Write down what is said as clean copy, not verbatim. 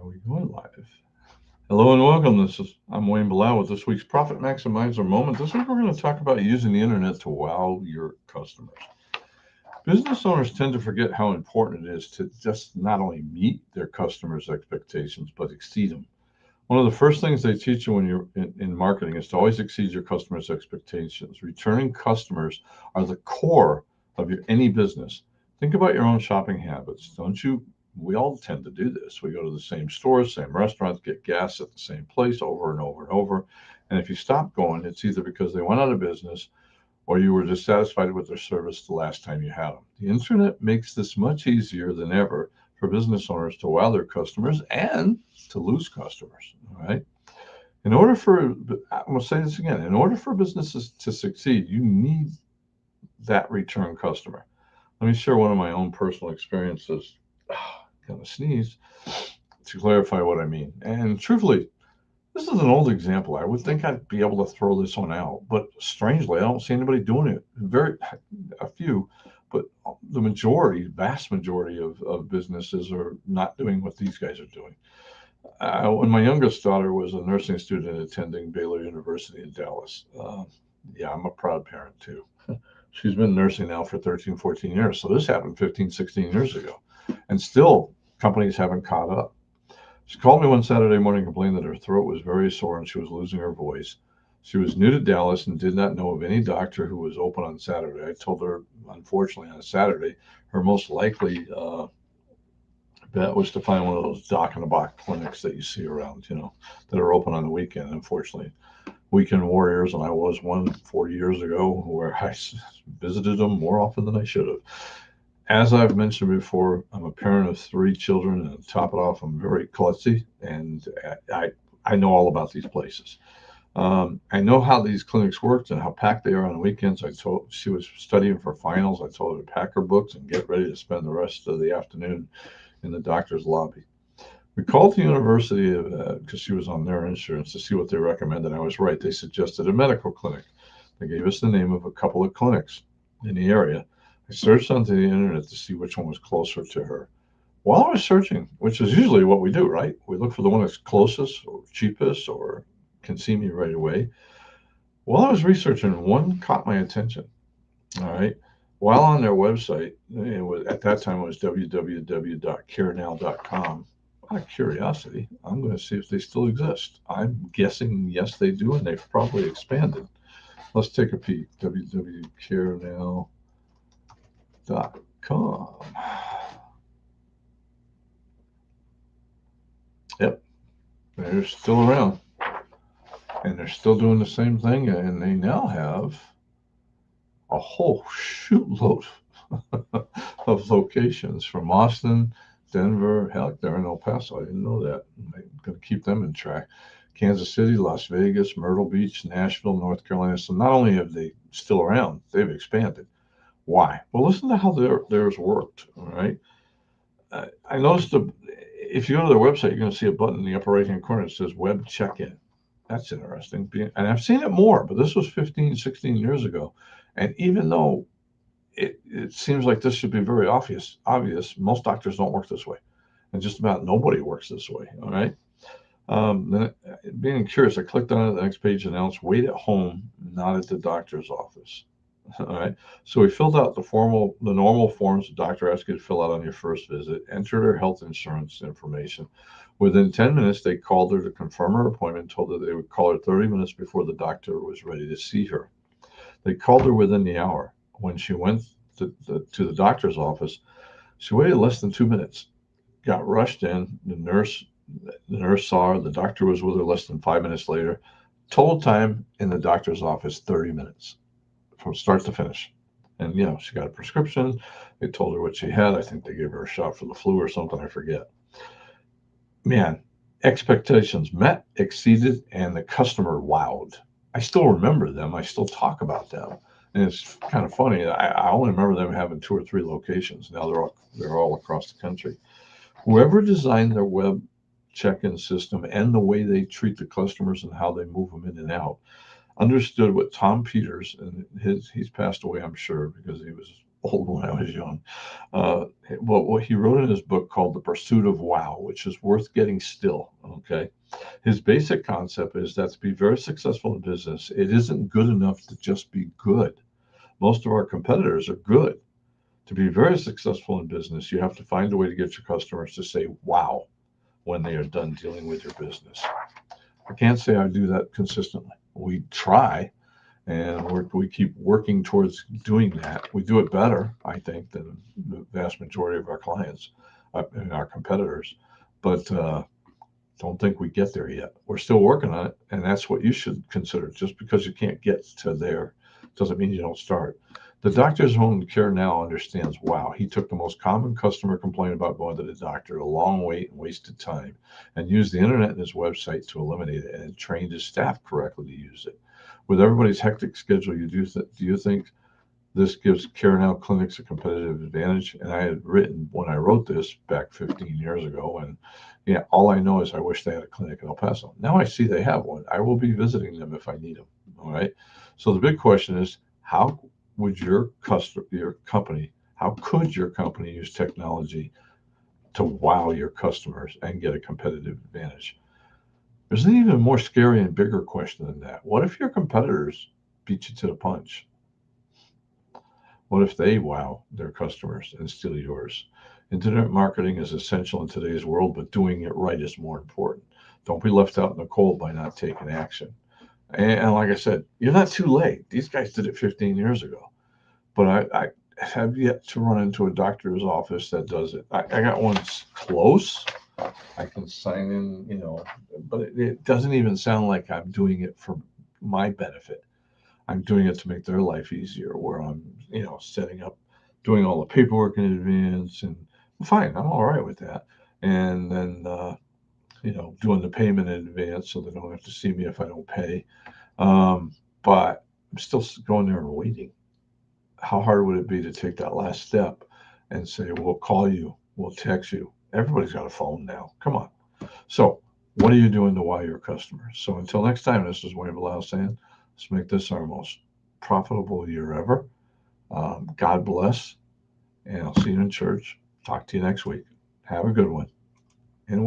Are we going live? Hello and welcome. I'm Wayne Bilal with this week's Profit Maximizer Moment. This week we're going to talk about using the internet to wow your customers. Business owners tend to forget how important it is to just not only meet their customers' expectations, but exceed them. One of the first things they teach you when you're in marketing is to always exceed your customers' expectations. Returning customers are the core of any business. Think about your own shopping habits. Don't you? We all tend to do this. We go to the same stores, same restaurants, get gas at the same place over and over and over. And if you stop going, it's either because they went out of business or you were dissatisfied with their service the last time you had them. The internet makes this much easier than ever for business owners to wow their customers and to lose customers. All right. I'm going to say this again. In order for businesses to succeed, you need that return customer. Let me share one of my own personal experiences. Kind of sneeze to clarify what I mean. And truthfully, this is an old example. I would think I'd be able to throw this one out, but strangely, I don't see anybody doing it. A few, but the vast majority of businesses are not doing what these guys are doing. When my youngest daughter was a nursing student attending Baylor University in Dallas, yeah, I'm a proud parent too. She's been nursing now for 13, 14 years. So this happened 15, 16 years ago. And still, companies haven't caught up. She called me one Saturday morning and complained that her throat was very sore and she was losing her voice. She was new to Dallas and did not know of any doctor who was open on Saturday. I told her, unfortunately, on Saturday, her most likely bet was to find one of those doc in the box clinics that you see around, that are open on the weekend. Unfortunately, weekend warriors, and I was one 40 years ago where I visited them more often than I should have. As I've mentioned before, I'm a parent of 3 children, and to top it off, I'm very klutzy, and I know all about these places. I know how these clinics worked and how packed they are on the weekends. I told she was studying for finals. I told her to pack her books and get ready to spend the rest of the afternoon in the doctor's lobby. We called the university because she was on their insurance to see what they recommended. I was right. They suggested a medical clinic. They gave us the name of a couple of clinics in the area. I searched onto the internet to see which one was closer to her. While I was searching, which is usually what we do, right? We look for the one that's closest or cheapest or can see me right away. While I was researching, one caught my attention. All right. While on their website, at that time it was www.carenow.com. Out of curiosity, I'm going to see if they still exist. I'm guessing yes, they do, and they've probably expanded. Let's take a peek. www.carenow.com. Yep, they're still around, and they're still doing the same thing, and they now have a whole shootload of locations from Austin, Denver, heck, they're in El Paso. I didn't know that. I'm going to keep them in track. Kansas City, Las Vegas, Myrtle Beach, Nashville, North Carolina. So not only have they still around, they've expanded. Why? Well, listen to how theirs worked. All right. I noticed if you go to their website, you're going to see a button in the upper right-hand corner that says web check-in. That's interesting. And I've seen it more, but this was 15, 16 years ago. And even though it seems like this should be very obvious, most doctors don't work this way. And just about nobody works this way. All right. Then, being curious, I clicked on it. The next page announced wait at home, not at the doctor's office. All right. So we filled out the normal forms the doctor asked you to fill out on your first visit, entered her health insurance information. Within 10 minutes, they called her to confirm her appointment, told her they would call her 30 minutes before the doctor was ready to see her. They called her within the hour. When she went to the doctor's office, she waited less than 2 minutes, got rushed in. The nurse saw her. The doctor was with her less than 5 minutes later. Total time in the doctor's office, 30 minutes from start to finish. And, she got a prescription. They told her what she had. I think they gave her a shot for the flu or something. I forget. Man, expectations met, exceeded, and the customer wowed. I still remember them. I still talk about them. And it's kind of funny. I only remember them having 2 or 3 locations. Now they're all across the country. Whoever designed their web check-in system and the way they treat the customers and how they move them in and out understood what Tom Peters, and he's passed away, I'm sure, because he was old when I was young. Uh, what he wrote in his book called The Pursuit of Wow, which is worth getting still. Okay. His basic concept is that to be very successful in business, it isn't good enough to just be good. Most of our competitors are good. To be very successful in business, you have to find a way to get your customers to say wow when they are done dealing with your business. I can't say I do that consistently. We try, and we keep working towards doing that. We do it better, I think, than the vast majority of our clients and our competitors. But don't think we get there yet. We're still working on it, and that's what you should consider. Just because you can't get to there doesn't mean you don't start. The doctor's home care now understands wow. He took the most common customer complaint about going to the doctor, a long wait and wasted time, and used the internet and his website to eliminate it and trained his staff correctly to use it. With everybody's hectic schedule, do you think this gives care now clinics a competitive advantage? And I had written when I wrote this back 15 years ago, and yeah, all I know is I wish they had a clinic in El Paso. Now I see they have one. I will be visiting them if I need them. All right. So the big question is, how would your company, how could your company use technology to wow your customers and get a competitive advantage? There's an even more scary and bigger question than that. What if your competitors beat you to the punch? What if they wow their customers and steal yours? Internet marketing is essential in today's world, but doing it right is more important. Don't be left out in the cold by not taking action. And like I said, you're not too late. These guys did it 15 years ago. But I have yet to run into a doctor's office that does it. I got one close. I can sign in, but it doesn't even sound like I'm doing it for my benefit. I'm doing it to make their life easier, where I'm, setting up, doing all the paperwork in advance, and fine, I'm all right with that. And then, doing the payment in advance so they don't have to see me if I don't pay. But I'm still going there and waiting. How hard would it be to take that last step and say, we'll call you, we'll text you? Everybody's got a phone now. Come on. So, what are you doing to wow your customers? So, until next time, this is Wayne Blau saying, let's make this our most profitable year ever. God bless, and I'll see you in church. Talk to you next week. Have a good one. And